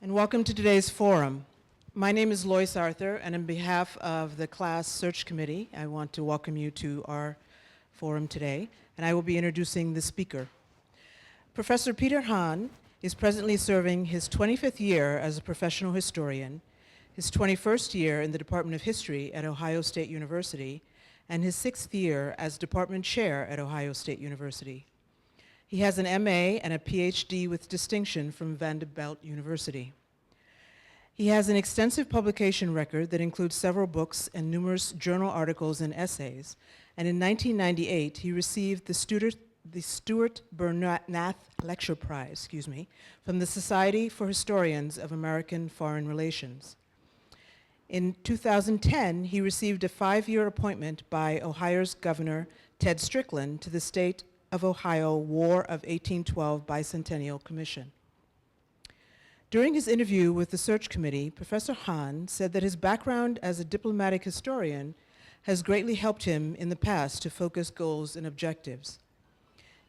And welcome to today's forum. My name is Lois Arthur, and on behalf of the CLAS Search Committee, I want to welcome you to our forum today, and I will be introducing the speaker. Professor Peter Hahn is presently serving his 25th year as a professional historian, his 21st year in the Department of History at Ohio State University, and his 6th year as department chair at Ohio State University. He has an MA and a PhD with distinction from Vanderbilt University. He has an extensive publication record that includes several books and numerous journal articles and essays, and in 1998 he received the Stuart Bernath Lecture Prize, from the Society for Historians of American Foreign Relations. In 2010, he received a 5-year appointment by Ohio's Governor Ted Strickland to the State of Ohio War of 1812 Bicentennial Commission. During his interview with the search committee, Professor Hahn said that his background as a diplomatic historian has greatly helped him in the past to focus goals and objectives.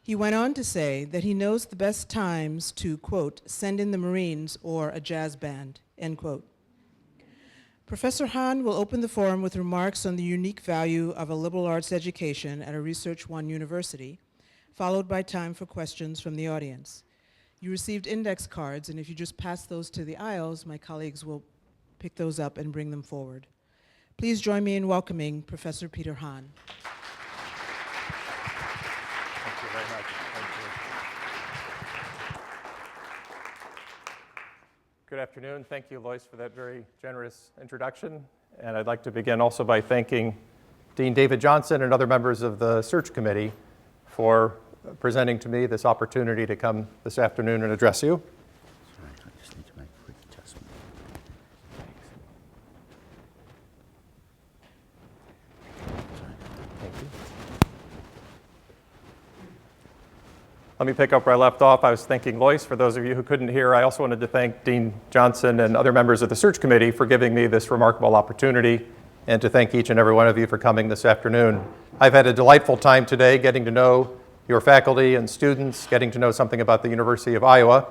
He went on to say that he knows the best times to, quote, send in the Marines or a jazz band, end quote. Professor Hahn will open the forum with remarks on the unique value of a liberal arts education at a Research One university, followed by time for questions from the audience. You received index cards, and if you just pass those to the aisles, my colleagues will pick those up and bring them forward. Please join me in welcoming Professor Peter Hahn. Thank you very much. Thank you. Good afternoon. Thank you, Lois, for that very generous introduction. And I'd like to begin also by thanking Dean David Johnson and other members of the search committee for presenting to me this opportunity to come this afternoon and address you. Sorry, I just need to make a quick adjustment. Thank you. Let me pick up where I left off. I was thanking Lois. For those of you who couldn't hear, I also wanted to thank Dean Johnson and other members of the search committee for giving me this remarkable opportunity, and to thank each and every one of you for coming this afternoon. I've had a delightful time today getting to know your faculty and students, getting to know something about the University of Iowa.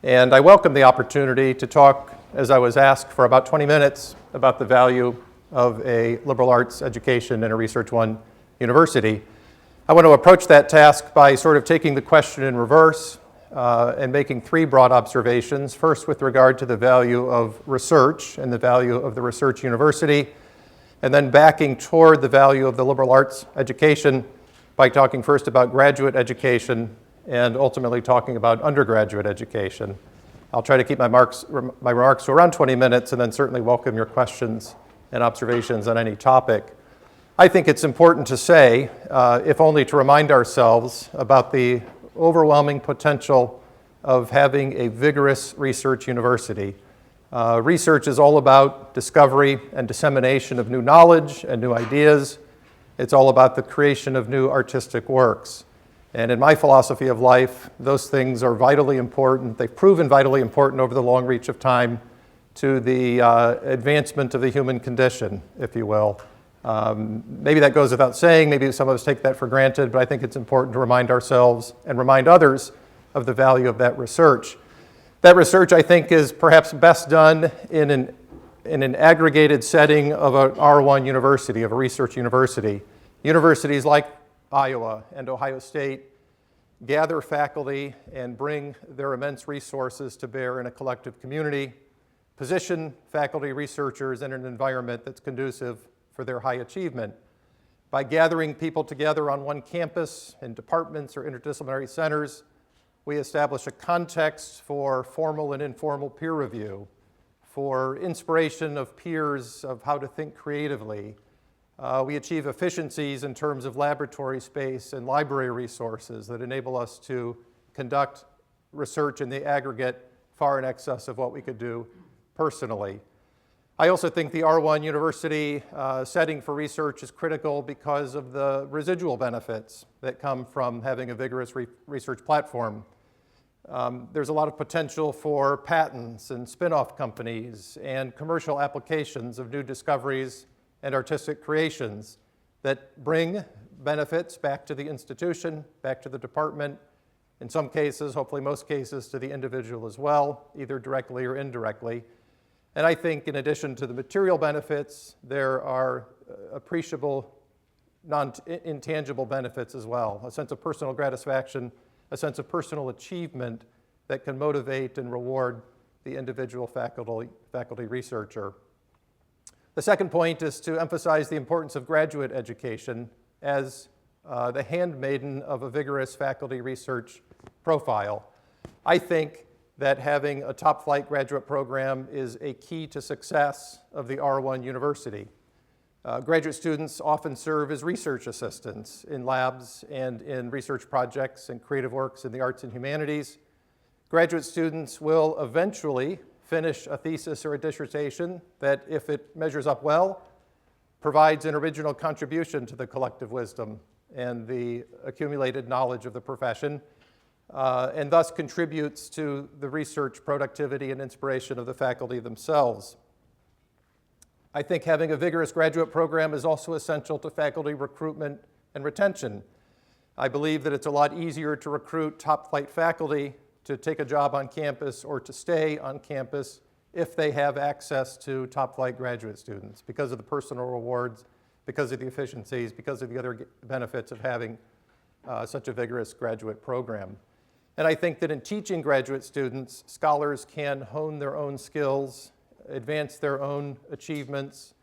And I welcome the opportunity to talk, as I was asked, for about 20 minutes about the value of a liberal arts education in a Research One university. I want to approach that task by sort of taking the question in reverse and making 3 broad observations. First, with regard to the value of research and the value of the research university, and then backing toward the value of the liberal arts education by talking first about graduate education and ultimately talking about undergraduate education. I'll try to keep my remarks to around 20 minutes and then certainly welcome your questions and observations on any topic. I think it's important to say, if only to remind ourselves about the overwhelming potential of having a vigorous research university. Research is all about discovery and dissemination of new knowledge and new ideas. It's all about the creation of new artistic works. And in my philosophy of life, those things are vitally important. They've proven vitally important over the long reach of time to the advancement of the human condition, if you will. Maybe that goes without saying, maybe some of us take that for granted, but I think it's important to remind ourselves and remind others of the value of that research. That research, I think, is perhaps best done in an aggregated setting of an R1 university, of a research university. Universities like Iowa and Ohio State gather faculty and bring their immense resources to bear in a collective community, position faculty researchers in an environment that's conducive for their high achievement. By gathering people together on one campus in departments or interdisciplinary centers, we establish a context for formal and informal peer review, for inspiration of peers of how to think creatively. We achieve efficiencies in terms of laboratory space and library resources that enable us to conduct research in the aggregate far in excess of what we could do personally. I also think the R1 university setting for research is critical because of the residual benefits that come from having a vigorous research platform. There's a lot of potential for patents and spin-off companies and commercial applications of new discoveries and artistic creations that bring benefits back to the institution, back to the department, in some cases, hopefully most cases, to the individual as well, either directly or indirectly. And I think in addition to the material benefits, there are appreciable intangible benefits as well, a sense of personal gratification, a sense of personal achievement that can motivate and reward the individual faculty researcher. The second point is to emphasize the importance of graduate education as the handmaiden of a vigorous faculty research profile. I think that having a top-flight graduate program is a key to success of the R1 university. Graduate students often serve as research assistants in labs and in research projects and creative works in the arts and humanities. Graduate students will eventually finish a thesis or a dissertation that, if it measures up well, provides an original contribution to the collective wisdom and the accumulated knowledge of the profession, and thus contributes to the research productivity and inspiration of the faculty themselves. I think having a vigorous graduate program is also essential to faculty recruitment and retention. I believe that it's a lot easier to recruit top-flight faculty to take a job on campus or to stay on campus if they have access to top-flight graduate students because of the personal rewards, because of the efficiencies, because of the other benefits of having such a vigorous graduate program. And I think that in teaching graduate students, scholars can hone their own skills, advance their own achievements,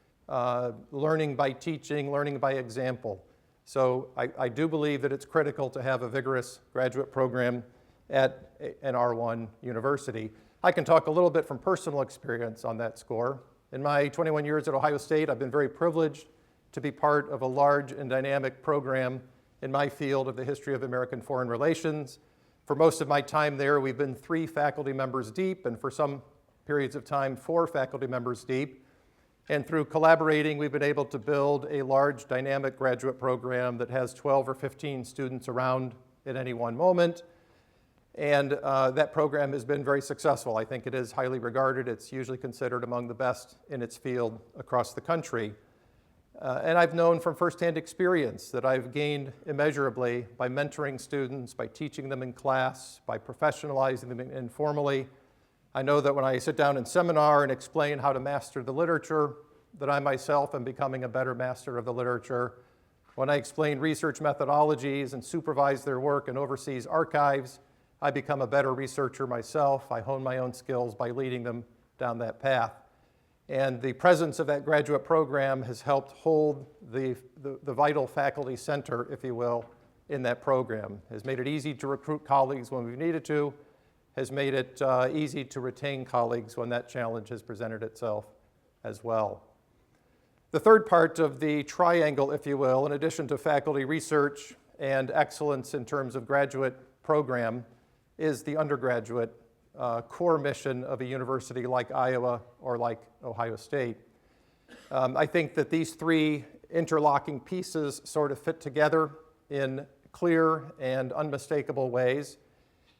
learning by teaching, learning by example. So I do believe that it's critical to have a vigorous graduate program at an R1 university. I can talk a little bit from personal experience on that score. In my 21 years at Ohio State, I've been very privileged to be part of a large and dynamic program in my field of the history of American foreign relations. For most of my time there, we've been 3 faculty members deep, and for some periods of time, 4 faculty members deep. And through collaborating, we've been able to build a large dynamic graduate program that has 12 or 15 students around at any one moment. And that program has been very successful. I think it is highly regarded. It's usually considered among the best in its field across the country. And I've known from firsthand experience that I've gained immeasurably by mentoring students, by teaching them in class, by professionalizing them informally. I know that when I sit down in seminar and explain how to master the literature, that I myself am becoming a better master of the literature. When I explain research methodologies and supervise their work and oversees archives, I become a better researcher myself. I hone my own skills by leading them down that path. And the presence of that graduate program has helped hold the vital faculty center, if you will, in that program. Has made it easy to recruit colleagues when we've needed to, has made it easy to retain colleagues when that challenge has presented itself as well. The third part of the triangle, if you will, in addition to faculty research and excellence in terms of graduate program, is the undergraduate core mission of a university like Iowa or like Ohio State. I think that these 3 interlocking pieces sort of fit together in clear and unmistakable ways,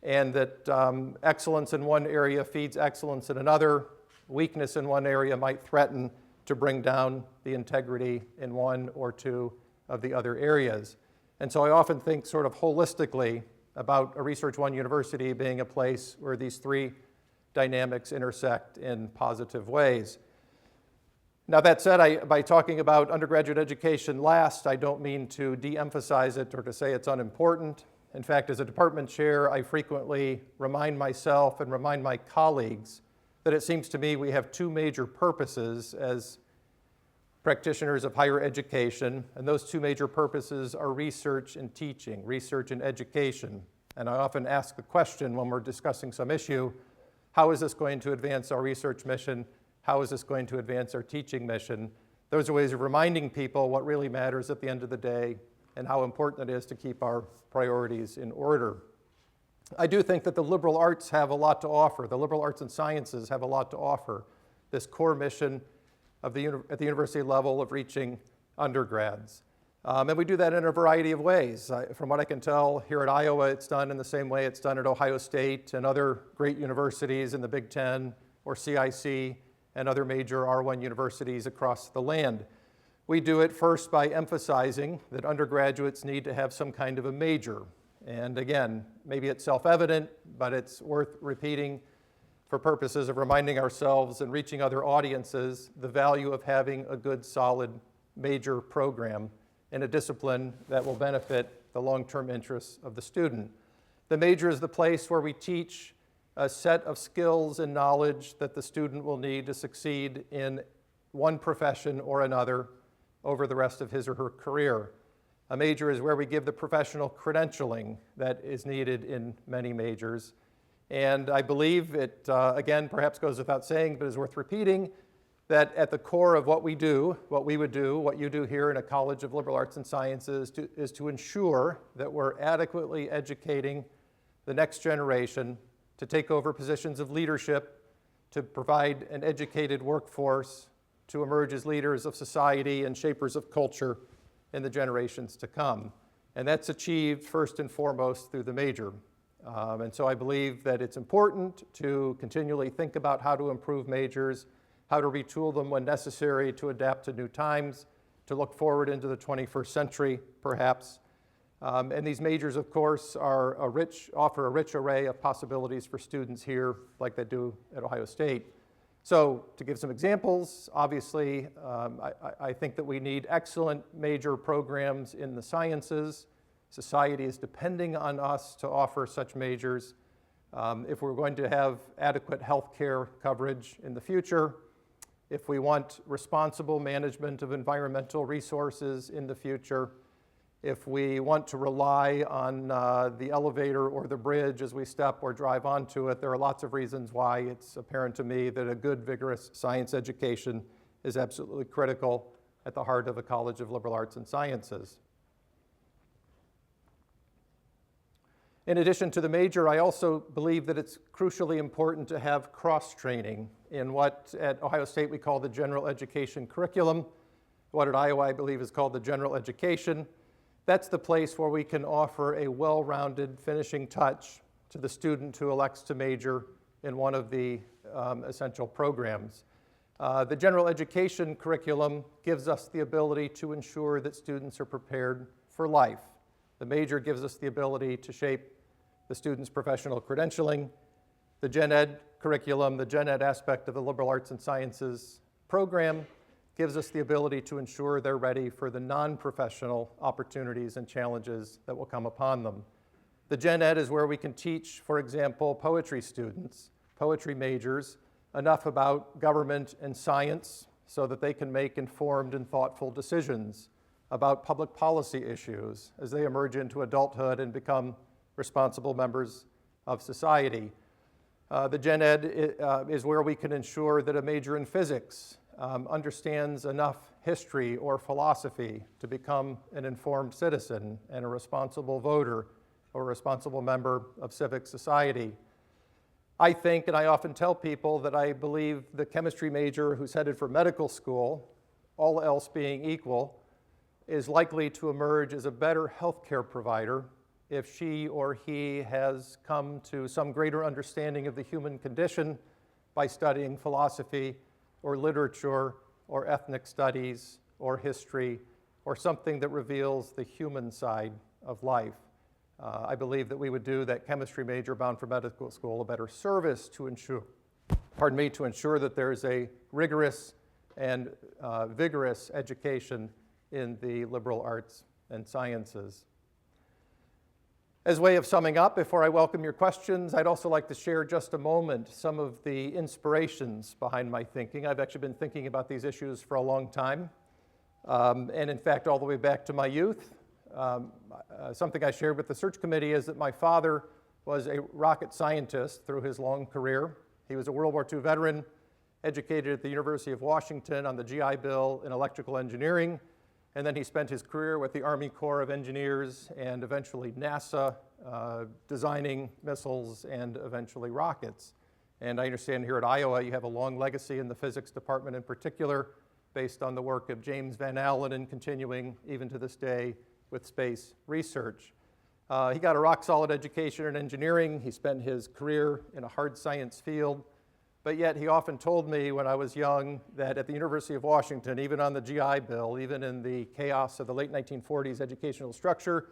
and that excellence in one area feeds excellence in another. Weakness in one area might threaten to bring down the integrity in one or 2 of the other areas. And so I often think sort of holistically about a Research One university being a place where these 3 dynamics intersect in positive ways. Now that said, by talking about undergraduate education last, I don't mean to de-emphasize it or to say it's unimportant. In fact, as a department chair, I frequently remind myself and remind my colleagues that it seems to me we have 2 major purposes as practitioners of higher education, and those 2 major purposes are research and teaching, research and education. And I often ask the question when we're discussing some issue, how is this going to advance our research mission? How is this going to advance our teaching mission? Those are ways of reminding people what really matters at the end of the day and how important it is to keep our priorities in order. I do think that the liberal arts have a lot to offer. The liberal arts and sciences have a lot to offer. This core mission at the university level of reaching undergrads. And we do that in a variety of ways. From what I can tell, here at Iowa, it's done in the same way it's done at Ohio State and other great universities in the Big Ten or CIC and other major R1 universities across the land. We do it first by emphasizing that undergraduates need to have some kind of a major. And again, maybe it's self-evident, but it's worth repeating for purposes of reminding ourselves and reaching other audiences the value of having a good, solid major program in a discipline that will benefit the long-term interests of the student. The major is the place where we teach a set of skills and knowledge that the student will need to succeed in one profession or another over the rest of his or her career. A major is where we give the professional credentialing that is needed in many majors. And I believe it, again, perhaps goes without saying, but is worth repeating, that at the core of what we do, what we would do, what you do here in a College of Liberal Arts and Sciences is to ensure that we're adequately educating the next generation to take over positions of leadership, to provide an educated workforce, to emerge as leaders of society and shapers of culture in the generations to come. And that's achieved first and foremost through the major. And so I believe that it's important to continually think about how to improve majors, how to retool them when necessary to adapt to new times, to look forward into the 21st century, perhaps. And these majors, of course, offer a rich array of possibilities for students here, like they do at Ohio State. So to give some examples, obviously, I think that we need excellent major programs in the sciences. Society is depending on us to offer such majors. If we're going to have adequate health care coverage in the future, if we want responsible management of environmental resources in the future, if we want to rely on the elevator or the bridge as we step or drive onto it, there are lots of reasons why it's apparent to me that a good, vigorous science education is absolutely critical at the heart of a College of Liberal Arts and Sciences. In addition to the major, I also believe that it's crucially important to have cross-training in what at Ohio State we call the general education curriculum, what at Iowa I believe is called the general education. That's the place where we can offer a well-rounded finishing touch to the student who elects to major in one of the essential programs. The general education curriculum gives us the ability to ensure that students are prepared for life. The major gives us the ability to shape the student's professional credentialing. The gen ed curriculum, the gen ed aspect of the liberal arts and sciences program, gives us the ability to ensure they're ready for the non-professional opportunities and challenges that will come upon them. The gen ed is where we can teach, for example, poetry students, poetry majors, enough about government and science so that they can make informed and thoughtful decisions about public policy issues as they emerge into adulthood and become responsible members of society. The gen ed is where we can ensure that a major in physics understands enough history or philosophy to become an informed citizen and a responsible voter or a responsible member of civic society. I think, and I often tell people, that I believe the chemistry major who's headed for medical school, all else being equal, is likely to emerge as a better healthcare provider if she or he has come to some greater understanding of the human condition by studying philosophy or literature or ethnic studies or history or something that reveals the human side of life. I believe that we would do that chemistry major bound for medical school a better service to ensure that there is a rigorous and vigorous education in the liberal arts and sciences. As a way of summing up, before I welcome your questions, I'd also like to share just a moment some of the inspirations behind my thinking. I've actually been thinking about these issues for a long time, and in fact, all the way back to my youth. Something I shared with the search committee is that my father was a rocket scientist through his long career. He was a World War II veteran, educated at the University of Washington on the GI Bill in electrical engineering, and then he spent his career with the Army Corps of Engineers and eventually NASA, designing missiles and eventually rockets. And I understand here at Iowa you have a long legacy in the physics department in particular, based on the work of James Van Allen and continuing even to this day with space research. He got a rock-solid education in engineering. He spent his career in a hard science field. But yet he often told me when I was young that at the University of Washington, even on the GI Bill, even in the chaos of the late 1940s educational structure,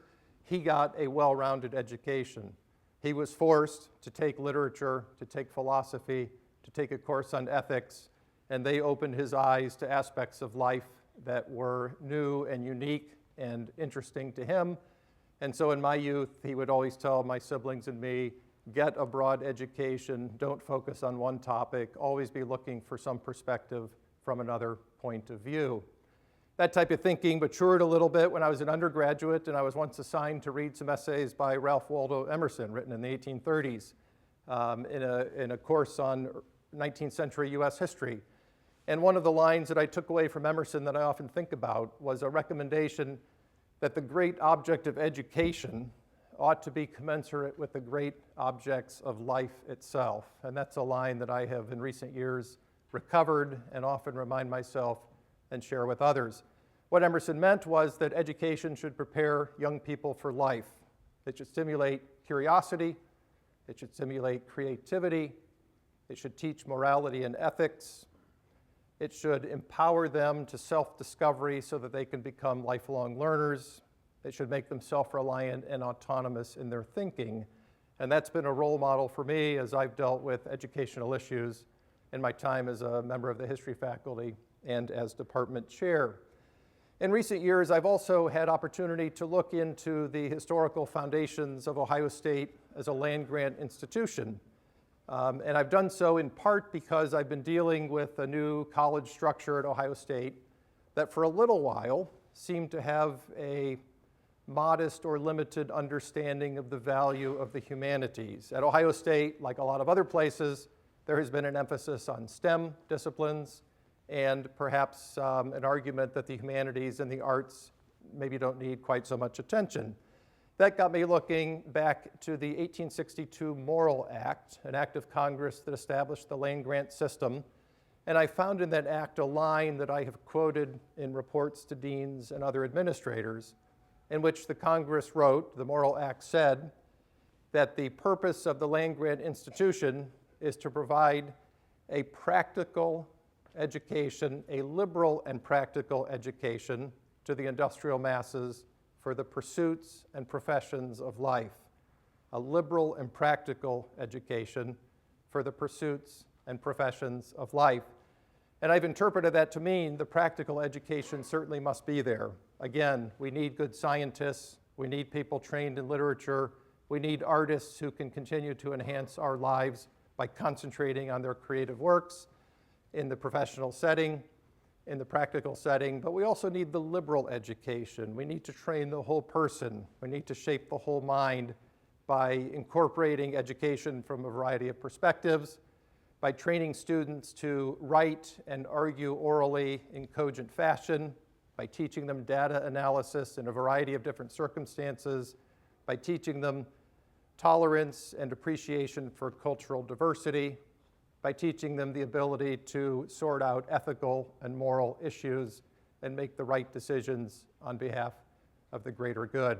he got a well-rounded education. He was forced to take literature, to take philosophy, to take a course on ethics, and they opened his eyes to aspects of life that were new and unique and interesting to him. And so in my youth, he would always tell my siblings and me, get a broad education, don't focus on one topic, always be looking for some perspective from another point of view. That type of thinking matured a little bit when I was an undergraduate, and I was once assigned to read some essays by Ralph Waldo Emerson, written in the 1830s, in a course on 19th century US history. And one of the lines that I took away from Emerson that I often think about was a recommendation that the great object of education ought to be commensurate with the great objects of life itself. And that's a line that I have in recent years recovered and often remind myself and share with others. What Emerson meant was that education should prepare young people for life. It should stimulate curiosity, it should stimulate creativity, it should teach morality and ethics, it should empower them to self-discovery so that they can become lifelong learners, it should make them self-reliant and autonomous in their thinking. And that's been a role model for me as I've dealt with educational issues in my time as a member of the history faculty and as department chair. In recent years, I've also had opportunity to look into the historical foundations of Ohio State as a land-grant institution. And I've done so in part because I've been dealing with a new college structure at Ohio State that for a little while seemed to have a modest or limited understanding of the value of the humanities. At Ohio State, like a lot of other places, there has been an emphasis on STEM disciplines, and perhaps an argument that the humanities and the arts maybe don't need quite so much attention. That got me looking back to the 1862 Morrill Act, an act of Congress that established the land-grant system, and I found in that act a line that I have quoted in reports to deans and other administrators, in which the Congress wrote, the Morrill Act said, that the purpose of the land-grant institution is to provide a practical education, a liberal and practical education to the industrial masses for the pursuits and professions of life. A liberal and practical education for the pursuits and professions of life. And I've interpreted that to mean the practical education certainly must be there. Again, we need good scientists, we need people trained in literature, we need artists who can continue to enhance our lives by concentrating on their creative works in the professional setting, in the practical setting, but we also need the liberal education. We need to train the whole person. We need to shape the whole mind by incorporating education from a variety of perspectives, by training students to write and argue orally in cogent fashion, by teaching them data analysis in a variety of different circumstances, by teaching them tolerance and appreciation for cultural diversity, by teaching them the ability to sort out ethical and moral issues and make the right decisions on behalf of the greater good.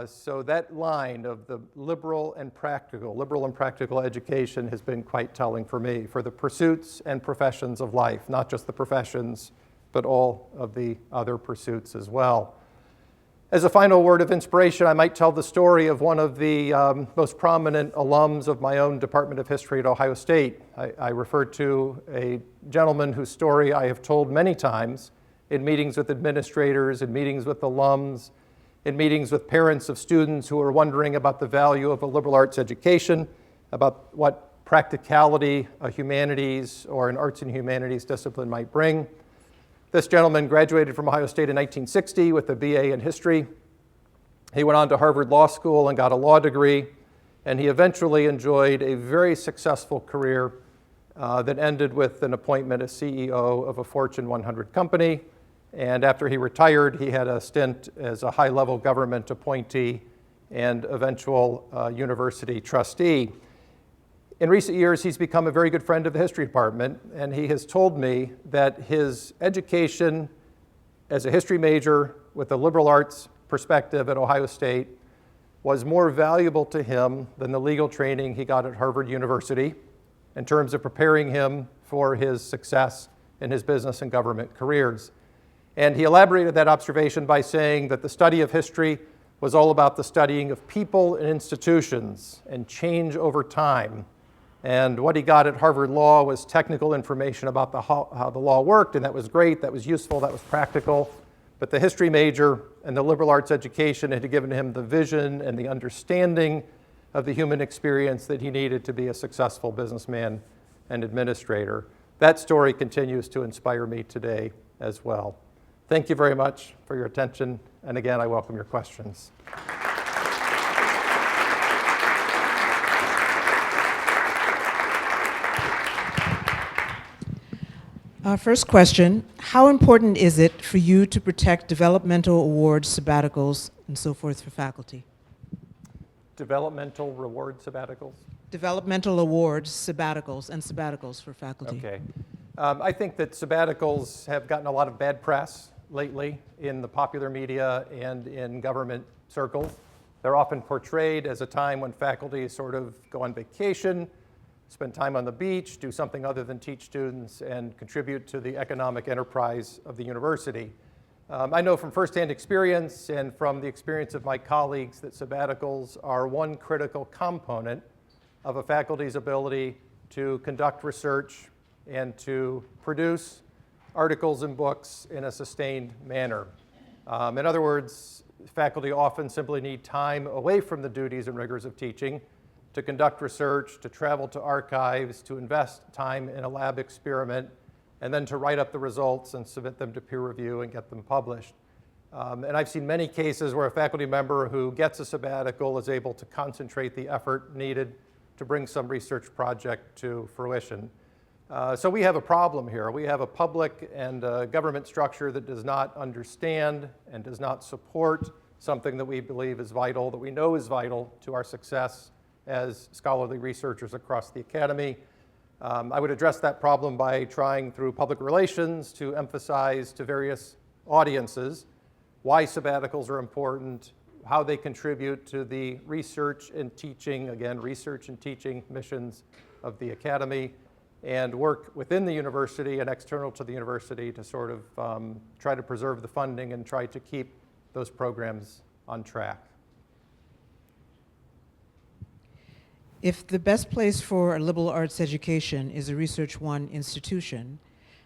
So that line of the liberal and practical education has been quite telling for me, for the pursuits and professions of life, not just the professions, but all of the other pursuits as well. As a final word of inspiration, I might tell the story of one of the most prominent alums of my own Department of History at Ohio State. I refer to a gentleman whose story I have told many times in meetings with administrators, in meetings with alums, in meetings with parents of students who are wondering about the value of a liberal arts education, about what practicality a humanities or an arts and humanities discipline might bring. This gentleman graduated from Ohio State in 1960 with a BA in history. He went on to Harvard Law School and got a law degree, and he eventually enjoyed a very successful career that ended with an appointment as CEO of a Fortune 100 company. And after he retired, he had a stint as a high-level government appointee and eventual university trustee. In recent years, he's become a very good friend of the history department, and he has told me that his education as a history major with a liberal arts perspective at Ohio State was more valuable to him than the legal training he got at Harvard University in terms of preparing him for his success in his business and government careers. And he elaborated that observation by saying that the study of history was all about the studying of people and institutions and change over time. And what he got at Harvard Law was technical information about how the law worked, and that was great, that was useful, that was practical. But the history major and the liberal arts education had given him the vision and the understanding of the human experience that he needed to be a successful businessman and administrator. That story continues to inspire me today as well. Thank you very much for your attention, and again, I welcome your questions. Our first question, how important is it for you to protect developmental awards, sabbaticals, and so forth for faculty? Developmental reward sabbaticals? Developmental awards, sabbaticals, and sabbaticals for faculty. Okay. I think that sabbaticals have gotten a lot of bad press lately in the popular media and in government circles. They're often portrayed as a time when faculty sort of go on vacation, spend time on the beach, do something other than teach students, and contribute to the economic enterprise of the university. I know from firsthand experience and from the experience of my colleagues that sabbaticals are one critical component of a faculty's ability to conduct research and to produce articles and books in a sustained manner. In other words, faculty often simply need time away from the duties and rigors of teaching to conduct research, to travel to archives, to invest time in a lab experiment, and then to write up the results and submit them to peer review and get them published. And I've seen many cases where a faculty member who gets a sabbatical is able to concentrate the effort needed to bring some research project to fruition. So we have a problem here. We have a public and government structure that does not understand and does not support something that we believe is vital, that we know is vital to our success as scholarly researchers across the academy. I would address that problem by trying through public relations to emphasize to various audiences why sabbaticals are important, how they contribute to the research and teaching, again, research and teaching missions of the academy, and work within the university and external to the university to sort of try to preserve the funding and try to keep those programs on track. If the best place for a liberal arts education is a Research One institution,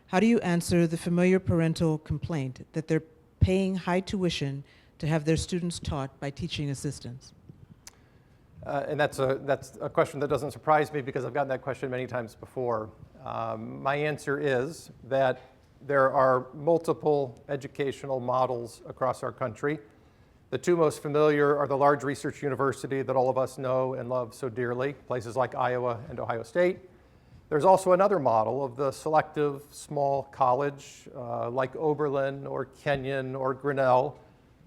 how do you answer the familiar parental complaint that they're paying high tuition to have their students taught by teaching assistants? And that's a question that doesn't surprise me because I've gotten that question many times before. My answer is that there are multiple educational models across our country. The two most familiar are the large research university that all of us know and love so dearly, places like Iowa and Ohio State. There's also another model of the selective small college like Oberlin or Kenyon or Grinnell,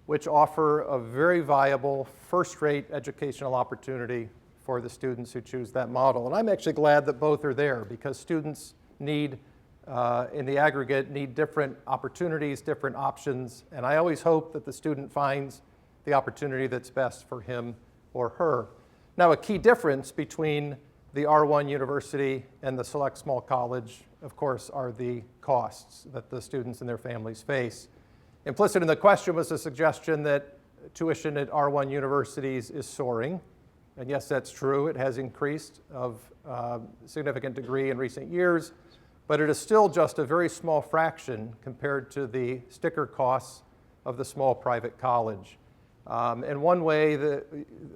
which offer a very viable first-rate educational opportunity for the students who choose that model. And I'm actually glad that both are there because students need, in the aggregate, need different opportunities, different options, and I always hope that the student finds the opportunity that's best for him or her. Now, a key difference between the R1 university and the select small college, of course, are the costs that the students and their families face. Implicit in the question was a suggestion that tuition at R1 universities is soaring. And yes, that's true. It has increased of a significant degree in recent years, but it is still just a very small fraction compared to the sticker costs of the small private college. And one way that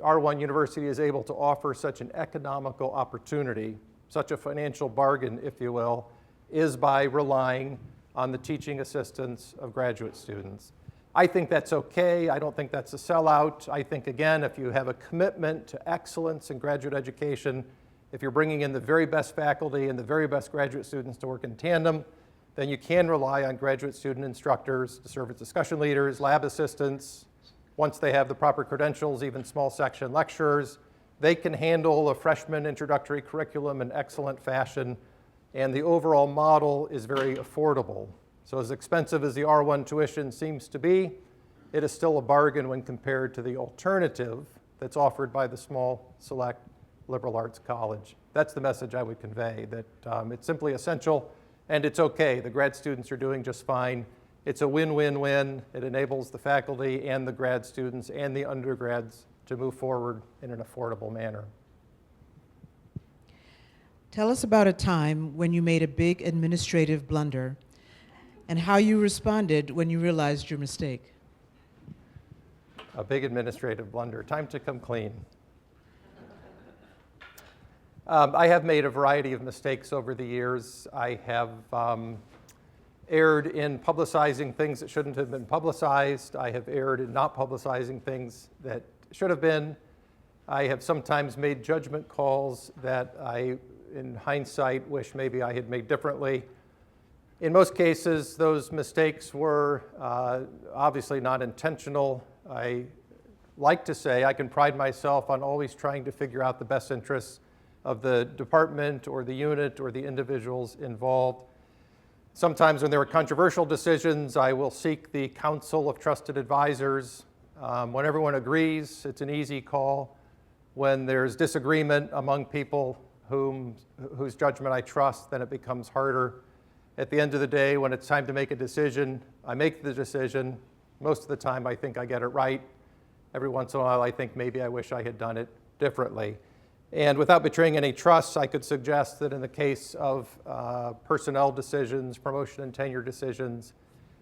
R1 University is able to offer such an economical opportunity, such a financial bargain, if you will, is by relying on the teaching assistance of graduate students. I think that's okay. I don't think that's a sellout. I think, again, if you have a commitment to excellence in graduate education, if you're bringing in the very best faculty and the very best graduate students to work in tandem, then you can rely on graduate student instructors to serve as discussion leaders, lab assistants. Once they have the proper credentials, even small section lecturers, they can handle a freshman introductory curriculum in excellent fashion, and the overall model is very affordable. So as expensive as the R1 tuition seems to be, it is still a bargain when compared to the alternative that's offered by the small, select liberal arts college. That's the message I would convey, that it's simply essential and it's okay. The grad students are doing just fine, It's a win-win-win. It enables the faculty and the grad students and the undergrads to move forward in an affordable manner. Tell us about a time when you made a big administrative blunder and how you responded when you realized your mistake. A big administrative blunder. Time to come clean. I have made a variety of mistakes over the years. I have erred in publicizing things that shouldn't have been publicized. I have erred in not publicizing things that should have been. I have sometimes made judgment calls that I, in hindsight, wish maybe I had made differently. In most cases, those mistakes were obviously not intentional. I like to say I can pride myself on always trying to figure out the best interests of the department or the unit or the individuals involved. Sometimes when there are controversial decisions, I will seek the counsel of trusted advisors. When everyone agrees, it's an easy call. When there's disagreement among people whose judgment I trust, then it becomes harder. At the end of the day, when it's time to make a decision, I make the decision. Most of the time, I think I get it right. Every once in a while, I think maybe I wish I had done it differently. And without betraying any trust, I could suggest that in the case of personnel decisions, promotion and tenure decisions,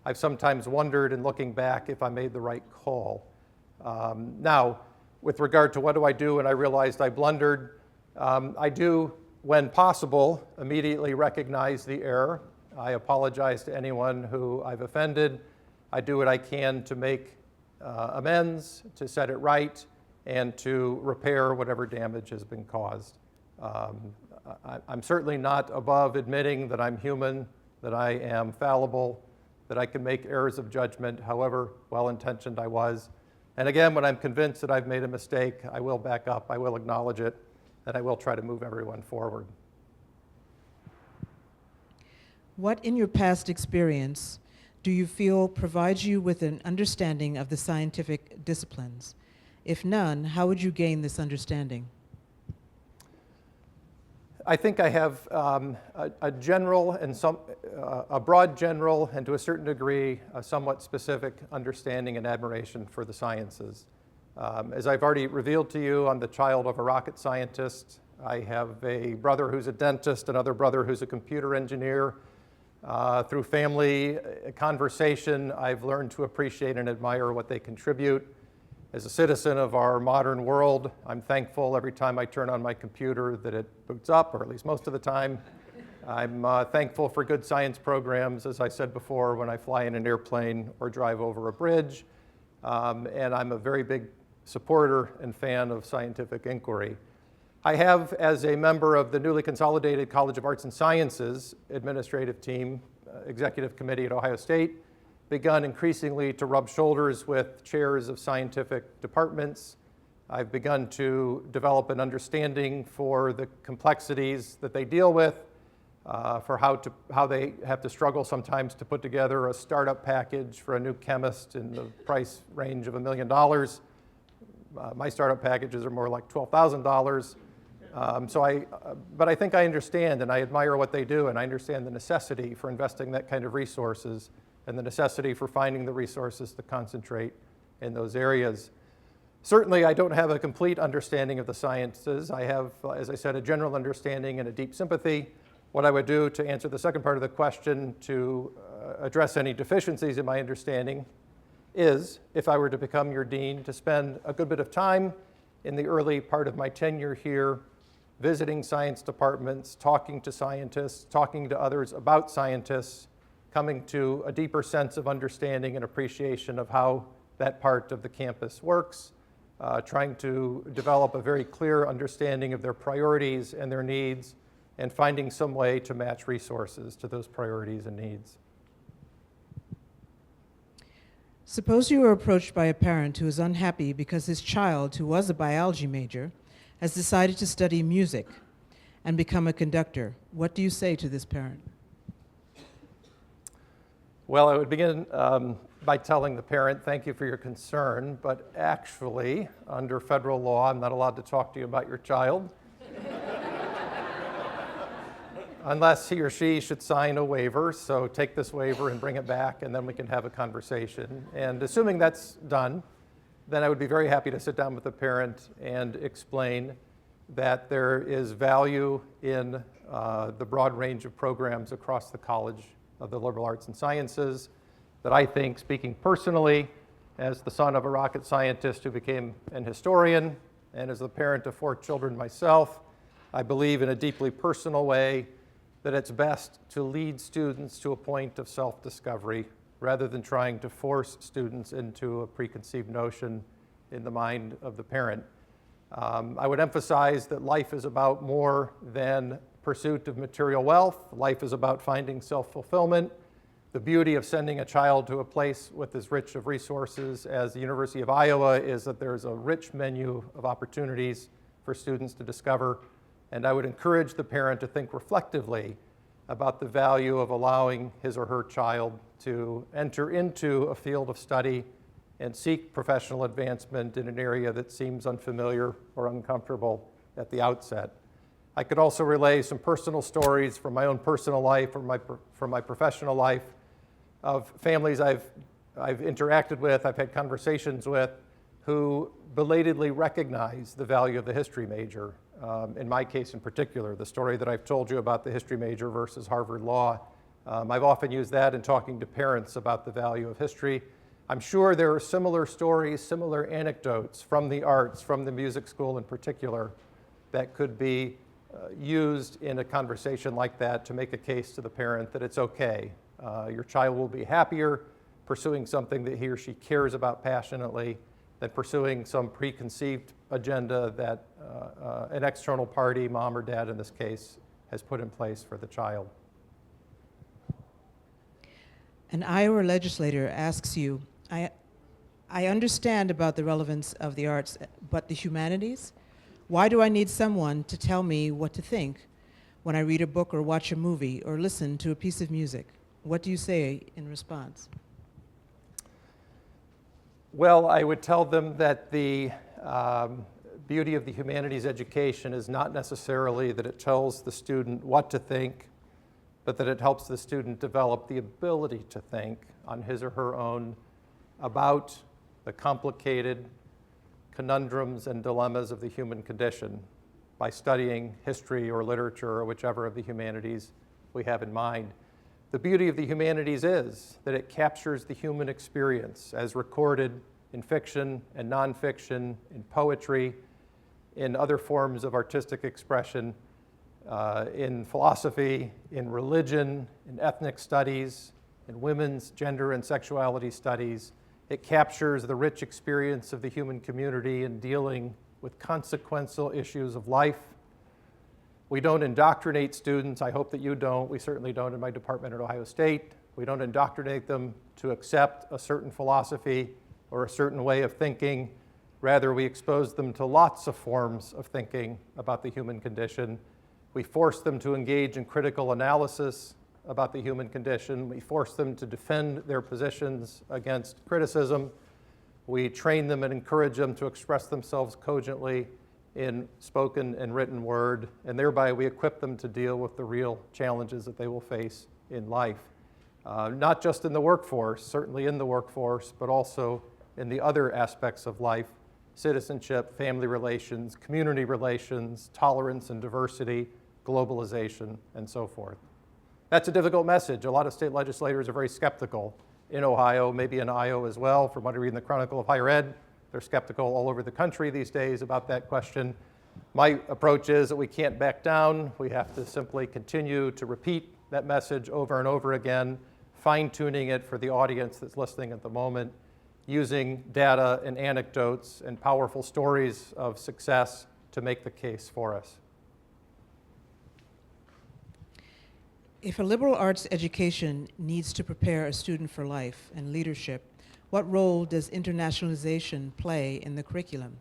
I've sometimes wondered in looking back if I made the right call. Now, with regard to what do I do when I realized I blundered, I do, when possible, immediately recognize the error. I apologize to anyone who I've offended. I do what I can to make amends, to set it right, and to repair whatever damage has been caused. I'm certainly not above admitting that I'm human, that I am fallible, that I can make errors of judgment, however well-intentioned I was. And again, when I'm convinced that I've made a mistake, I will back up, I will acknowledge it, and I will try to move everyone forward. What in your past experience do you feel provides you with an understanding of the scientific disciplines? If none, how would you gain this understanding? I think I have a general and a broad general and to a certain degree a somewhat specific understanding and admiration for the sciences. As I've already revealed to you, I'm the child of a rocket scientist. I have a brother who's a dentist, another brother who's a computer engineer. Through family conversation, I've learned to appreciate and admire what they contribute. As a citizen of our modern world, I'm thankful every time I turn on my computer that it boots up, or at least most of the time. I'm thankful for good science programs, as I said before, when I fly in an airplane or drive over a bridge. And I'm a very big supporter and fan of scientific inquiry. I have, as a member of the newly consolidated College of Arts and Sciences administrative team, executive committee at Ohio State, begun increasingly to rub shoulders with chairs of scientific departments. I've begun to develop an understanding for the complexities that they deal with, for how they have to struggle sometimes to put together a startup package for a new chemist in the price range of $1 million. My startup packages are more like $12,000. But I think I understand and I admire what they do, and I understand the necessity for investing that kind of resources and the necessity for finding the resources to concentrate in those areas. Certainly, I don't have a complete understanding of the sciences. I have, as I said, a general understanding and a deep sympathy. What I would do to answer the second part of the question, to address any deficiencies in my understanding, is, if I were to become your dean, to spend a good bit of time in the early part of my tenure here, visiting science departments, talking to scientists, talking to others about scientists, coming to a deeper sense of understanding and appreciation of how that part of the campus works, trying to develop a very clear understanding of their priorities and their needs, and finding some way to match resources to those priorities and needs. Suppose you were approached by a parent who is unhappy because his child, who was a biology major, has decided to study music and become a conductor. What do you say to this parent? Well, I would begin by telling the parent, thank you for your concern, but actually, under federal law, I'm not allowed to talk to you about your child. unless he or she should sign a waiver. So take this waiver and bring it back, and then we can have a conversation. And assuming that's done, then I would be very happy to sit down with the parent and explain that there is value in the broad range of programs across the College of the Liberal Arts and Sciences, that I think, speaking personally, as the son of a rocket scientist who became an historian, and as the parent of 4 children myself, I believe in a deeply personal way that it's best to lead students to a point of self-discovery rather than trying to force students into a preconceived notion in the mind of the parent. I would emphasize that life is about more than pursuit of material wealth. Life is about finding self-fulfillment. The beauty of sending a child to a place with as rich of resources as the University of Iowa is that there's a rich menu of opportunities for students to discover. And I would encourage the parent to think reflectively about the value of allowing his or her child to enter into a field of study and seek professional advancement in an area that seems unfamiliar or uncomfortable at the outset. I could also relay some personal stories from my own personal life or from my professional life of families I've interacted with, I've had conversations with, who belatedly recognize the value of the history major. In my case in particular, the story that I've told you about the history major versus Harvard Law, I've often used that in talking to parents about the value of history. I'm sure there are similar stories, similar anecdotes from the arts, from the music school in particular, that could be used in a conversation like that to make a case to the parent that it's okay. Your child will be happier pursuing something that he or she cares about passionately than pursuing some preconceived agenda that an external party, mom or dad in this case, has put in place for the child. An Iowa legislator asks you, I understand about the relevance of the arts, but the humanities? Why do I need someone to tell me what to think when I read a book or watch a movie or listen to a piece of music? What do you say in response? Well, I would tell them that the beauty of the humanities education is not necessarily that it tells the student what to think, but that it helps the student develop the ability to think on his or her own about the complicated conundrums and dilemmas of the human condition by studying history or literature or whichever of the humanities we have in mind. The beauty of the humanities is that it captures the human experience as recorded in fiction and nonfiction, in poetry, in other forms of artistic expression, in philosophy, in religion, in ethnic studies, in women's gender and sexuality studies. It captures the rich experience of the human community in dealing with consequential issues of life. We don't indoctrinate students. I hope that you don't. We certainly don't in my department at Ohio State. We don't indoctrinate them to accept a certain philosophy or a certain way of thinking. Rather, we expose them to lots of forms of thinking about the human condition. We force them to engage in critical analysis about the human condition. We force them to defend their positions against criticism. We train them and encourage them to express themselves cogently in spoken and written word, and thereby we equip them to deal with the real challenges that they will face in life. Not just in the workforce, certainly in the workforce, but also in the other aspects of life: citizenship, family relations, community relations, tolerance and diversity, globalization, and so forth. That's a difficult message. A lot of state legislators are very skeptical in Ohio, maybe in Iowa as well. From what I read in the Chronicle of Higher Ed, they're skeptical all over the country these days about that question. My approach is that we can't back down. We have to simply continue to repeat that message over and over again, fine-tuning it for the audience that's listening at the moment, using data and anecdotes and powerful stories of success to make the case for us. If a liberal arts education needs to prepare a student for life and leadership, what role does internationalization play in the curriculum?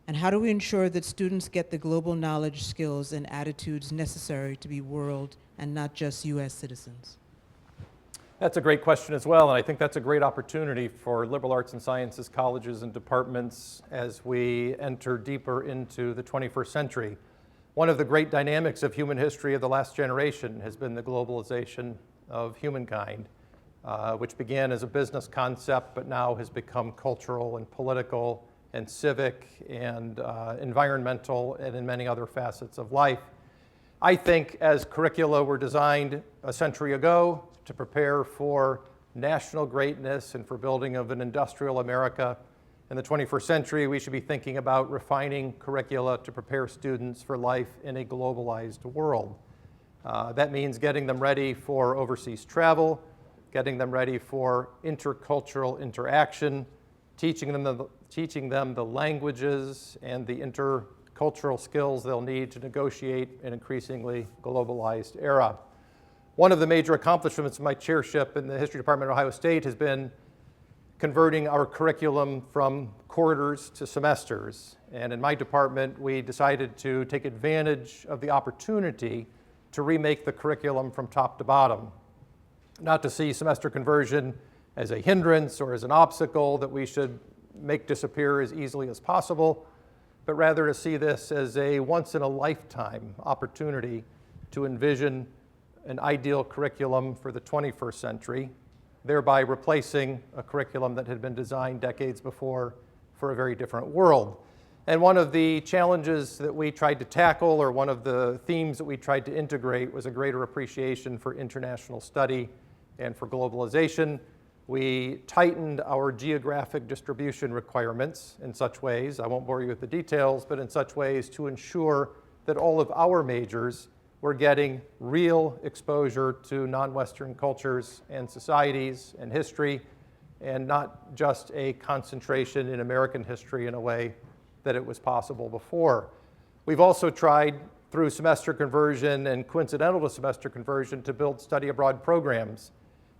And how do we ensure that students get the global knowledge, skills, and attitudes necessary to be world and not just US citizens? That's a great question as well, and I think that's a great opportunity for liberal arts and sciences colleges and departments as we enter deeper into the 21st century. One of the great dynamics of human history of the last generation has been the globalization of humankind, which began as a business concept but now has become cultural and political and civic and environmental and in many other facets of life. I think as curricula were designed a century ago to prepare for national greatness and for building of an industrial America in the 21st century, we should be thinking about refining curricula to prepare students for life in a globalized world. That means getting them ready for overseas travel, getting them ready for intercultural interaction, teaching them the languages and the intercultural skills they'll need to negotiate an increasingly globalized era. One of the major accomplishments of my chairship in the History Department at Ohio State has been converting our curriculum from quarters to semesters. And in my department, we decided to take advantage of the opportunity to remake the curriculum from top to bottom. Not to see semester conversion as a hindrance or as an obstacle that we should make disappear as easily as possible, but rather to see this as a once-in-a-lifetime opportunity to envision an ideal curriculum for the 21st century, thereby replacing a curriculum that had been designed decades before for a very different world. And one of the challenges that we tried to tackle, or one of the themes that we tried to integrate, was a greater appreciation for international study and for globalization. We tightened our geographic distribution requirements in such ways, I won't bore you with the details, but in such ways to ensure that all of our majors were getting real exposure to non-Western cultures and societies and history, and not just a concentration in American history in a way that it was possible before. We've also tried through semester conversion and coincidental to semester conversion to build study abroad programs.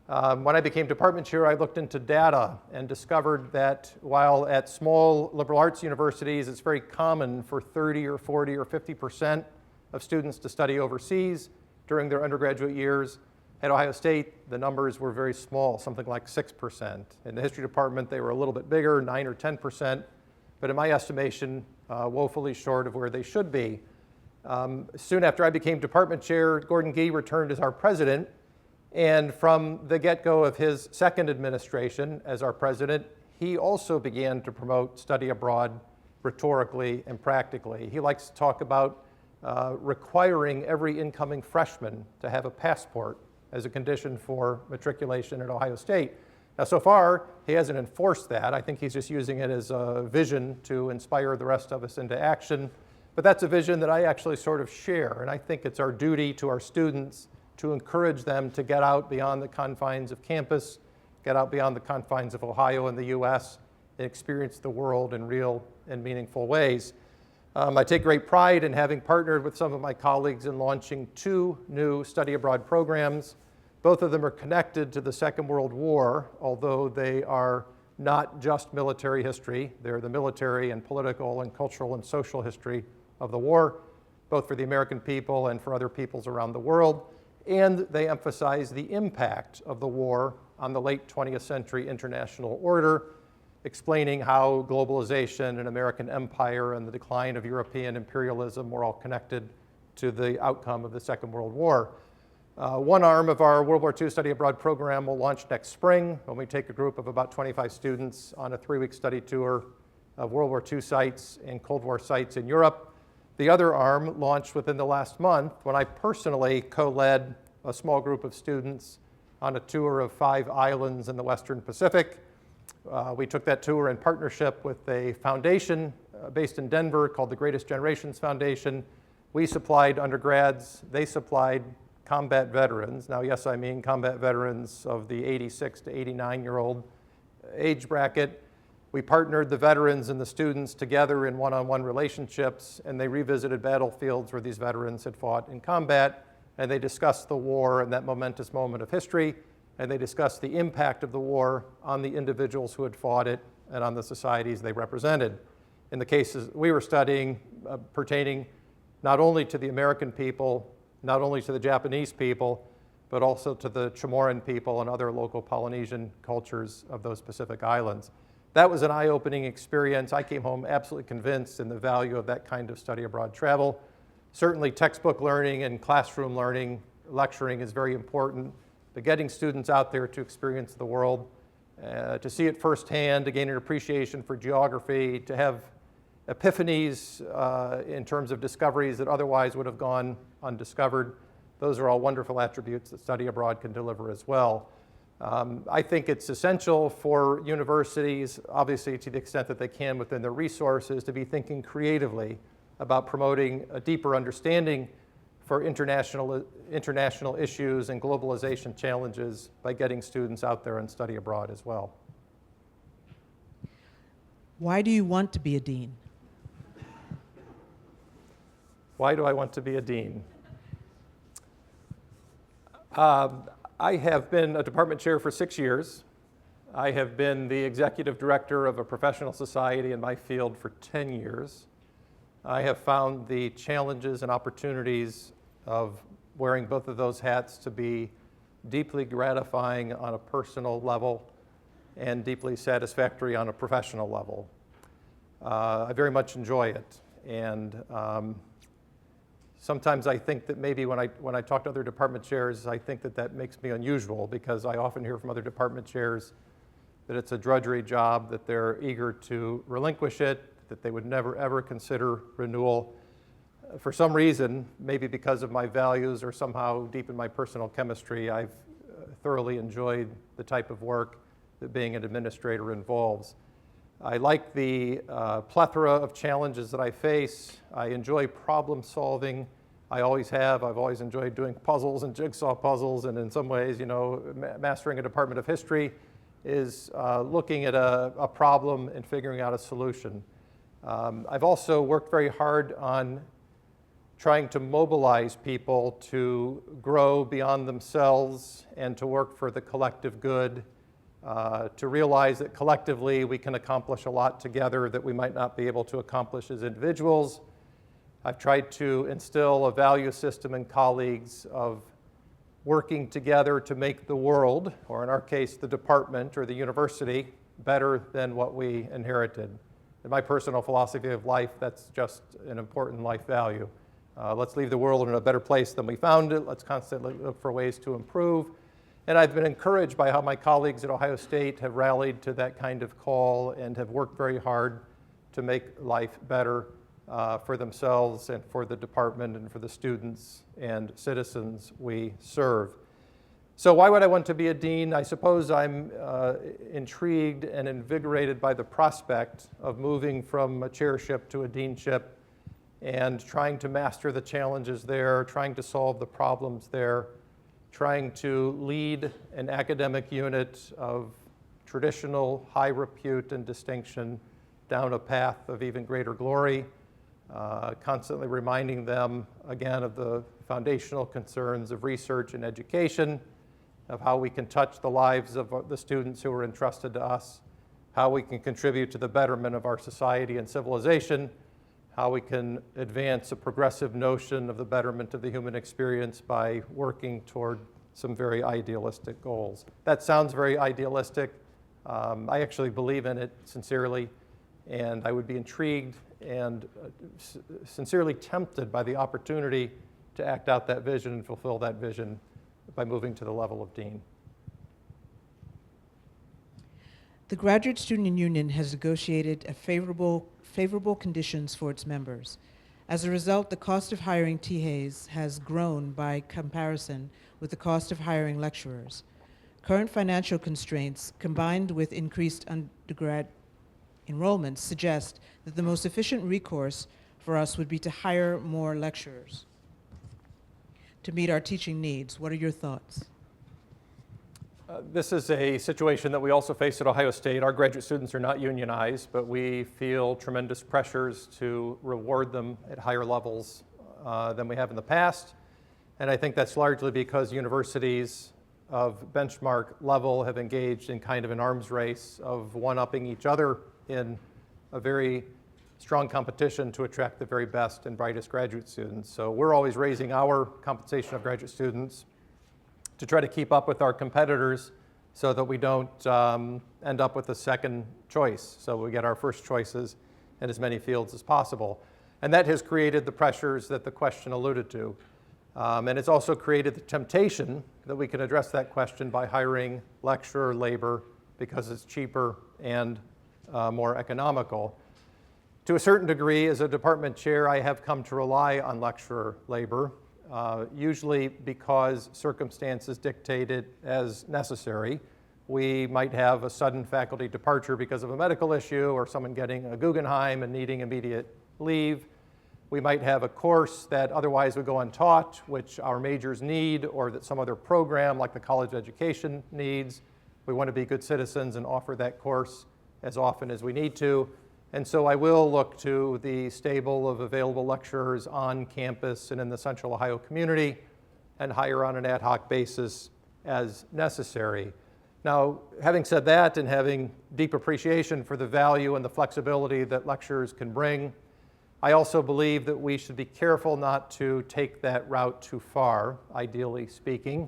When I became department chair, I looked into data and discovered that while at small liberal arts universities, it's very common for 30 or 40 or 50% of students to study overseas during their undergraduate years. At Ohio State, the numbers were very small, something like 6%. In the history department, they were a little bit bigger, 9 or 10%, but in my estimation, woefully short of where they should be. Soon after I became department chair, Gordon Gee returned as our president, and from the get-go of his second administration as our president, he also began to promote study abroad rhetorically and practically. He likes to talk about requiring every incoming freshman to have a passport as a condition for matriculation at Ohio State. Now, so far, he hasn't enforced that. I think he's just using it as a vision to inspire the rest of us into action. But that's a vision that I actually sort of share, and I think it's our duty to our students to encourage them to get out beyond the confines of campus, get out beyond the confines of Ohio and the US, and experience the world in real and meaningful ways. I take great pride in having partnered with some of my colleagues in launching 2 new study abroad programs. Both of them are connected to the Second World War, although they are not just military history. They're the military and political and cultural and social history of the war, both for the American people and for other peoples around the world. And they emphasize the impact of the war on the late 20th century international order, explaining how globalization and American empire and the decline of European imperialism were all connected to the outcome of the Second World War. One arm of our World War II study abroad program will launch next spring when we take a group of about 25 students on a 3-week study tour of World War II sites and Cold War sites in Europe. The other arm launched within the last month when I personally co-led a small group of students on a tour of 5 islands in the Western Pacific. We took that tour in partnership with a foundation based in Denver called the Greatest Generations Foundation. We supplied undergrads, they supplied combat veterans. Now, yes, I mean combat veterans of the 86 to 89-year-old age bracket. We partnered the veterans and the students together in one-on-one relationships, and they revisited battlefields where these veterans had fought in combat, and they discussed the war and that momentous moment of history, and they discussed the impact of the war on the individuals who had fought it and on the societies they represented. In the cases we were studying pertaining not only to the American people, not only to the Japanese people, but also to the Chamorro people and other local Polynesian cultures of those Pacific islands. That was an eye-opening experience. I came home absolutely convinced in the value of that kind of study abroad travel. Certainly textbook learning and classroom learning, lecturing is very important, but getting students out there to experience the world, to see it firsthand, to gain an appreciation for geography, to have epiphanies in terms of discoveries that otherwise would have gone undiscovered. Those are all wonderful attributes that study abroad can deliver as well. I think it's essential for universities, obviously to the extent that they can within their resources, to be thinking creatively about promoting a deeper understanding for international issues and globalization challenges by getting students out there and study abroad as well. Why do you want to be a dean? Why do I want to be a dean? I have been a department chair for 6 years. I have been the executive director of a professional society in my field for 10 years. I have found the challenges and opportunities of wearing both of those hats to be deeply gratifying on a personal level and deeply satisfactory on a professional level. I very much enjoy it. And sometimes I think that maybe when I talk to other department chairs, I think that makes me unusual, because I often hear from other department chairs that it's a drudgery job, that they're eager to relinquish it, that they would never ever consider renewal. For some reason, maybe because of my values or somehow deep in my personal chemistry, I've thoroughly enjoyed the type of work that being an administrator involves. I like the plethora of challenges that I face. I enjoy problem solving. I always have. I've always enjoyed doing puzzles and jigsaw puzzles, and in some ways, mastering a department of history is looking at a problem and figuring out a solution. I've also worked very hard on trying to mobilize people to grow beyond themselves and to work for the collective good, to realize that collectively we can accomplish a lot together that we might not be able to accomplish as individuals. I've tried to instill a value system in colleagues of working together to make the world, or in our case, the department or the university, better than what we inherited. In my personal philosophy of life, that's just an important life value. Let's leave the world in a better place than we found it. Let's constantly look for ways to improve. And I've been encouraged by how my colleagues at Ohio State have rallied to that kind of call and have worked very hard to make life better for themselves and for the department and for the students and citizens we serve. So why would I want to be a dean? I suppose I'm intrigued and invigorated by the prospect of moving from a chairship to a deanship and trying to master the challenges there, trying to solve the problems there, trying to lead an academic unit of traditional high repute and distinction down a path of even greater glory, constantly reminding them again of the foundational concerns of research and education, of how we can touch the lives of the students who are entrusted to us, how we can contribute to the betterment of our society and civilization, how we can advance a progressive notion of the betterment of the human experience by working toward some very idealistic goals. That sounds very idealistic. I actually believe in it sincerely, and I would be intrigued and sincerely tempted by the opportunity to act out that vision and fulfill that vision by moving to the level of dean. The Graduate Student Union has negotiated favorable conditions for its members. As a result, the cost of hiring TAs has grown by comparison with the cost of hiring lecturers. Current financial constraints, combined with increased undergrad enrollments, suggest that the most efficient recourse for us would be to hire more lecturers to meet our teaching needs. What are your thoughts? This is a situation that we also face at Ohio State. Our graduate students are not unionized, but we feel tremendous pressures to reward them at higher levels than we have in the past. And I think that's largely because universities of benchmark level have engaged in kind of an arms race of one-upping each other in a very strong competition to attract the very best and brightest graduate students. So we're always raising our compensation of graduate students to try to keep up with our competitors so that we don't end up with a second choice. So we get our first choices in as many fields as possible. And that has created the pressures that the question alluded to. And it's also created the temptation that we can address that question by hiring lecturer labor because it's cheaper and more economical. To a certain degree, as a department chair, I have come to rely on lecturer labor, usually because circumstances dictate it as necessary. We might have a sudden faculty departure because of a medical issue or someone getting a Guggenheim and needing immediate leave. We might have a course that otherwise would go untaught, which our majors need, or that some other program like the college education needs. We want to be good citizens and offer that course as often as we need to. And so I will look to the stable of available lecturers on campus and in the Central Ohio community and hire on an ad hoc basis as necessary. Now, having said that and having deep appreciation for the value and the flexibility that lecturers can bring, I also believe that we should be careful not to take that route too far, ideally speaking.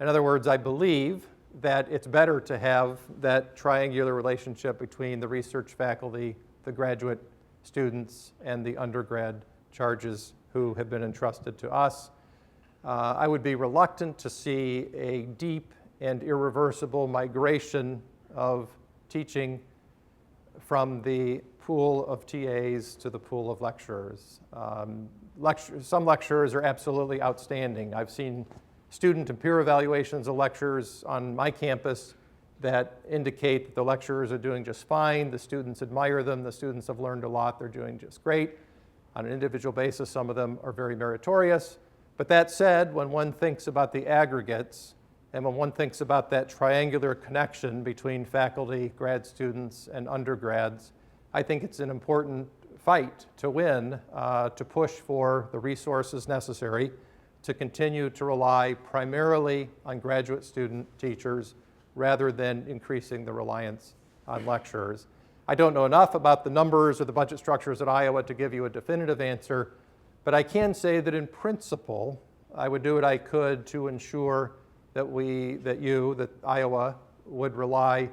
In other words, I believe that it's better to have that triangular relationship between the research faculty, the graduate students, and the undergrad charges who have been entrusted to us. I would be reluctant to see a deep and irreversible migration of teaching from the pool of TAs to the pool of lecturers. Some lecturers are absolutely outstanding. I've seen student and peer evaluations of lecturers on my campus that indicate that the lecturers are doing just fine. The students admire them. The students have learned a lot. They're doing just great. On an individual basis, some of them are very meritorious. But that said, when one thinks about the aggregates, and when one thinks about that triangular connection between faculty, grad students, and undergrads, I think it's an important fight to win, to push for the resources necessary to continue to rely primarily on graduate student teachers rather than increasing the reliance on lecturers. I don't know enough about the numbers or the budget structures at Iowa to give you a definitive answer, but I can say that in principle, I would do what I could to ensure that Iowa would rely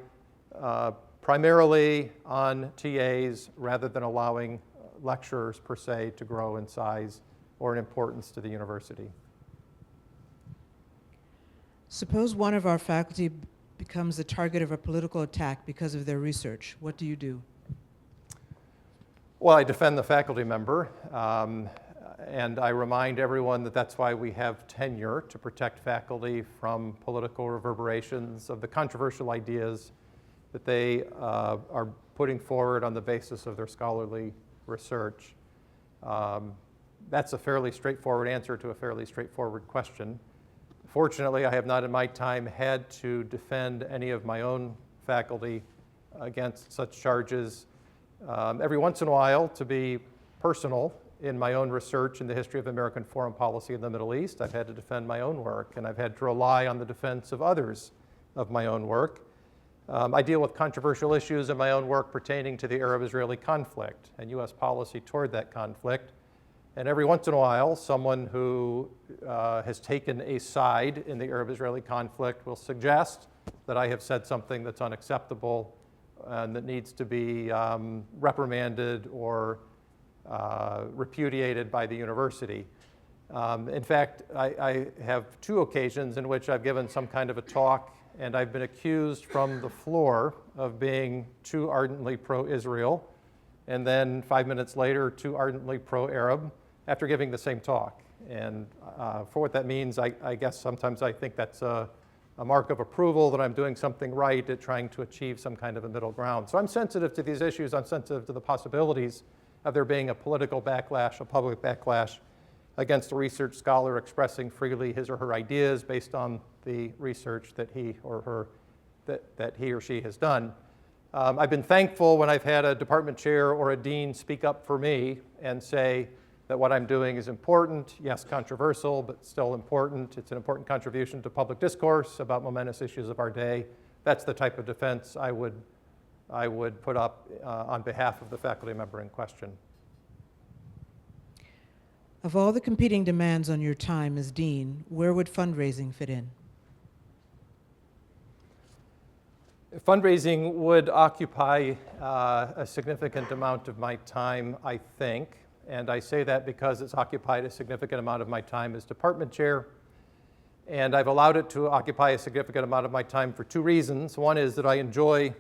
primarily on TAs rather than allowing lecturers per se to grow in size or in importance to the university. Suppose one of our faculty becomes the target of a political attack because of their research. What do you do? Well, I defend the faculty member. And I remind everyone that that's why we have tenure, to protect faculty from political reverberations of the controversial ideas that they are putting forward on the basis of their scholarly research. That's a fairly straightforward answer to a fairly straightforward question. Fortunately, I have not in my time had to defend any of my own faculty against such charges. Every once in a while, to be personal, in my own research in the history of American foreign policy in the Middle East, I've had to defend my own work, and I've had to rely on the defense of others of my own work. I deal with controversial issues in my own work pertaining to the Arab-Israeli conflict and U.S. policy toward that conflict. And every once in a while, someone who has taken a side in the Arab-Israeli conflict will suggest that I have said something that's unacceptable and that needs to be reprimanded or repudiated by the university. In fact, I have two occasions in which I've given some kind of a talk and I've been accused from the floor of being too ardently pro-Israel and then 5 minutes later too ardently pro-Arab after giving the same talk. And for what that means, I guess sometimes I think that's a mark of approval that I'm doing something right at trying to achieve some kind of a middle ground. So I'm sensitive to these issues. I'm sensitive to the possibilities of there being a political backlash, a public backlash against a research scholar expressing freely his or her ideas based on the research that he or she has done. I've been thankful when I've had a department chair or a dean speak up for me and say that what I'm doing is important, yes, controversial, but still important. It's an important contribution to public discourse about momentous issues of our day. That's the type of defense I would put up on behalf of the faculty member in question. Of all the competing demands on your time as dean, where would fundraising fit in? Fundraising would occupy a significant amount of my time, I think. and I say that because it's occupied a significant amount of my time as department chair. And I've allowed it to occupy a significant amount of my time for two reasons. One is that I enjoy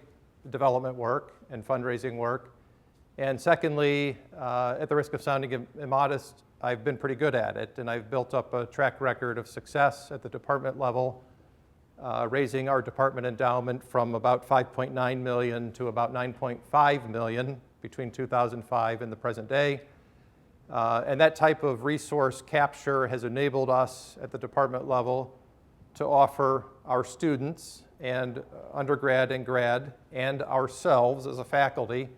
development work and fundraising work. And secondly, at the risk of sounding immodest, I've been pretty good at it, and I've built up a track record of success at the department level, raising our department endowment from about $5.9 million to about $9.5 million between 2005 and the present day. And that type of resource capture has enabled us at the department level to offer our students and undergrad and grad and ourselves as a faculty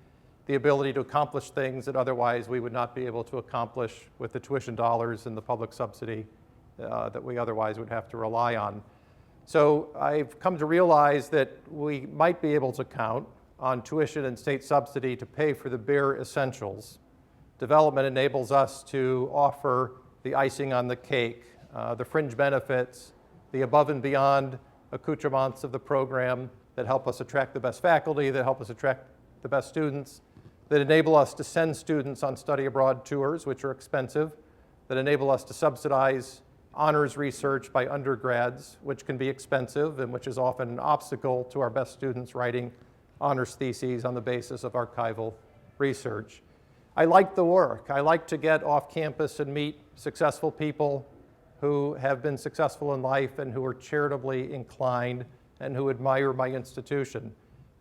the ability to accomplish things that otherwise we would not be able to accomplish with the tuition dollars and the public subsidy that we otherwise would have to rely on. So I've come to realize that we might be able to count on tuition and state subsidy to pay for the bare essentials. Development enables us to offer the icing on the cake, the fringe benefits, the above and beyond accoutrements of the program that help us attract the best faculty, that help us attract the best students, that enable us to send students on study abroad tours, which are expensive, that enable us to subsidize honors research by undergrads, which can be expensive and which is often an obstacle to our best students writing honors theses on the basis of archival research. I like the work. I like to get off campus and meet successful people who have been successful in life and who are charitably inclined and who admire my institution.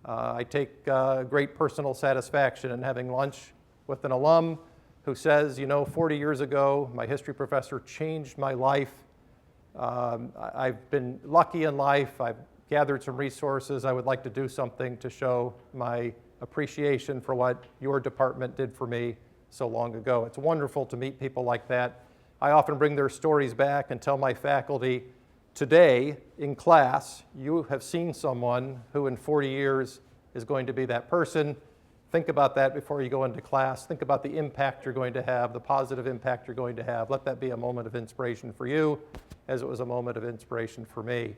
I take great personal satisfaction in having lunch with an alum who says, 40 years ago, my history professor changed my life. I've been lucky in life. I've gathered some resources. I would like to do something to show my appreciation for what your department did for me so long ago. It's wonderful to meet people like that. I often bring their stories back and tell my faculty, today in class, you have seen someone who in 40 years is going to be that person. Think about that before you go into class. Think about the impact you're going to have, the positive impact you're going to have. Let that be a moment of inspiration for you, as it was a moment of inspiration for me.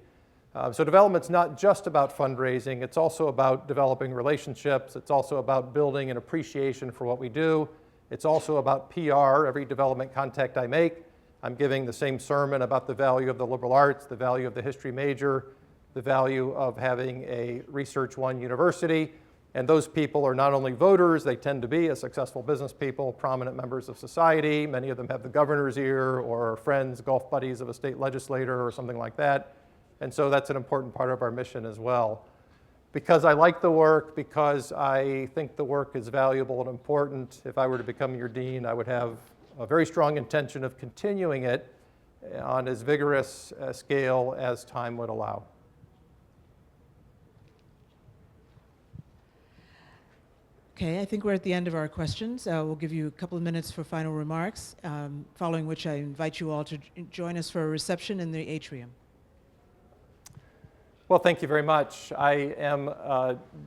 So development's not just about fundraising. It's also about developing relationships. It's also about building an appreciation for what we do. It's also about PR. Every development contact I make, I'm giving the same sermon about the value of the liberal arts, the value of the history major, the value of having a Research One university. And those people are not only voters, they tend to be as successful business people, prominent members of society. Many of them have the governor's ear or friends, golf buddies of a state legislator or something like that. And so that's an important part of our mission as well. Because I like the work, because I think the work is valuable and important, if I were to become your dean, I would have a very strong intention of continuing it on as vigorous a scale as time would allow. Okay, I think we're at the end of our questions. We'll give you a couple of minutes for final remarks, following which I invite you all to join us for a reception in the atrium. Well, thank you very much. I am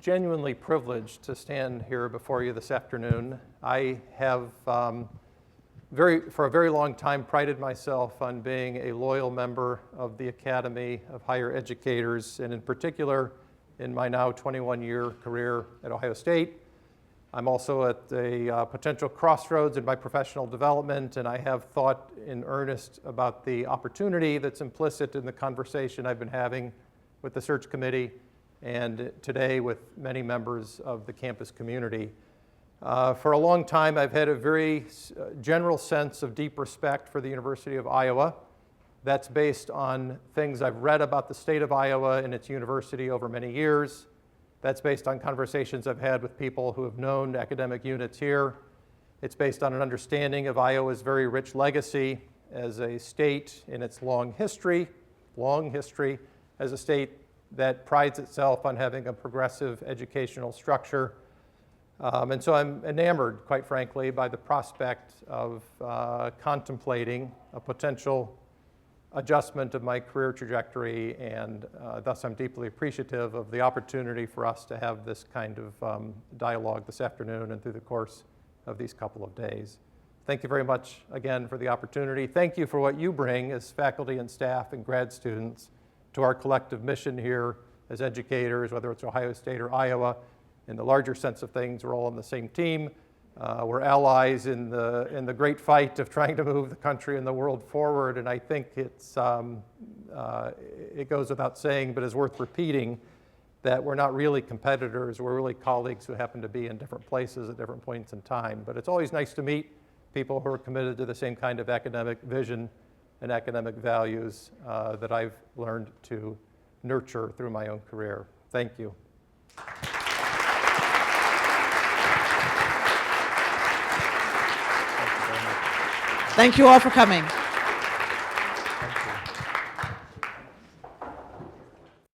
genuinely privileged to stand here before you this afternoon. I have, for a very long time, prided myself on being a loyal member of the Academy of Higher Educators, and in particular, in my now 21-year career at Ohio State. I'm also at a potential crossroads in my professional development, and I have thought in earnest about the opportunity that's implicit in the conversation I've been having with the search committee and today with many members of the campus community. For a long time, I've had a very general sense of deep respect for the University of Iowa. That's based on things I've read about the state of Iowa and its university over many years. That's based on conversations I've had with people who have known academic units here. It's based on an understanding of Iowa's very rich legacy as a state in its long history, as a state that prides itself on having a progressive educational structure. And so I'm enamored, quite frankly, by the prospect of contemplating a potential adjustment of my career trajectory, and thus I'm deeply appreciative of the opportunity for us to have this kind of dialogue this afternoon and through the course of these couple of days. Thank you very much again for the opportunity. Thank you for what you bring as faculty and staff and grad students to our collective mission here as educators, whether it's Ohio State or Iowa. In the larger sense of things, we're all on the same team, We're allies in the great fight of trying to move the country and the world forward, and I think it goes without saying, but is worth repeating, that we're not really competitors, we're really colleagues who happen to be in different places at different points in time. But it's always nice to meet people who are committed to the same kind of academic vision and academic values that I've learned to nurture through my own career. Thank you. Thank you all for coming.